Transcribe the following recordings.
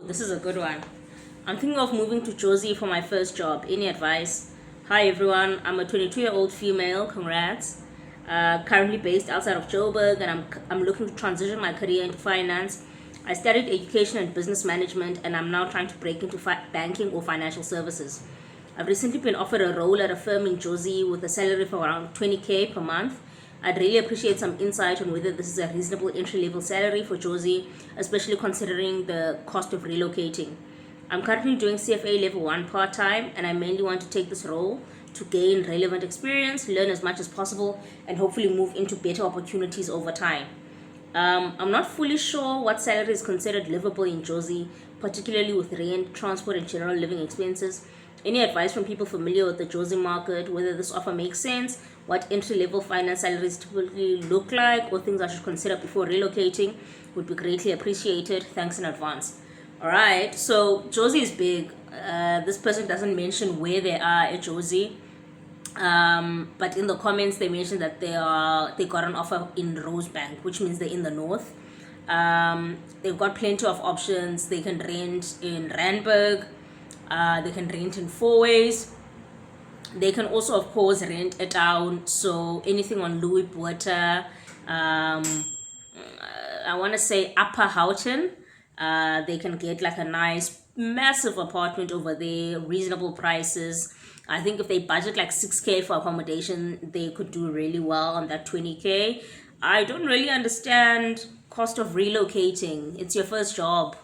This is a good one. I'm thinking of moving to Jozi for my first job. Any advice? Hi everyone, I'm a 22-year-old female. Congrats. Currently based outside of Joburg, and I'm looking to transition my career into finance. I studied education and business management, and I'm now trying to break into banking or financial services. I've recently been offered a role at a firm in Jozi with a salary for around 20k per month. I'd really appreciate some insight on whether this is a reasonable entry-level salary for Jozi, especially considering the cost of relocating. I'm currently doing CFA level 1 part-time, and I mainly want to take this role to gain relevant experience, learn as much as possible, and hopefully move into better opportunities over time. I'm not fully sure what salary is considered livable in Jozi, particularly with rent, transport, and general living expenses. Any advice from people familiar with the Jozi market, whether this offer makes sense, what entry-level finance salaries typically look like, or things I should consider before relocating, would be greatly appreciated. Thanks in advance. All right, so Jozi is big. This person doesn't mention where they are at Jozi. But in the comments they mentioned that they got an offer in Rosebank, which means they're in the north. They've got plenty of options. They can rent in Randburg, they can rent in Four Ways, they can also of course rent a town, so anything on Louis Botha, I want to say Upper Houghton. They can get like a nice massive apartment over there, reasonable prices. I think if they budget like 6k for accommodation, they could do really well on that 20k. I don't really understand cost of relocating. It's your first job.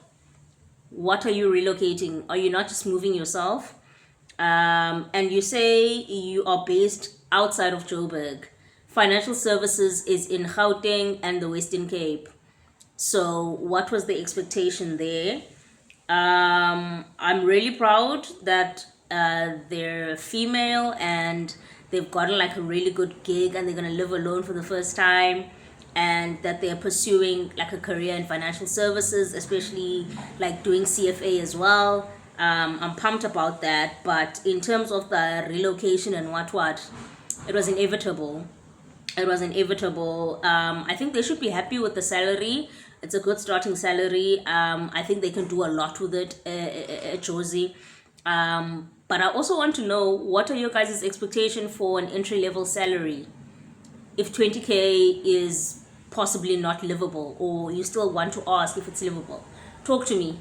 What are you relocating? Are you not just moving yourself? And you say you are based outside of Joburg. Financial services is in Gauteng and the Western Cape. So what was the expectation there? I'm really proud that they're female and they've gotten like a really good gig and they're gonna live alone for the first time, and that they're pursuing like a career in financial services, especially like doing CFA as well. I'm pumped about that, but in terms of the relocation and what, it was inevitable. I think they should be happy with the salary. It's a good starting salary. I think they can do a lot with it at Jozi. But I also want to know, what are your guys' expectation for an entry level salary? If 20k is possibly not livable, or you still want to ask if it's livable, talk to me.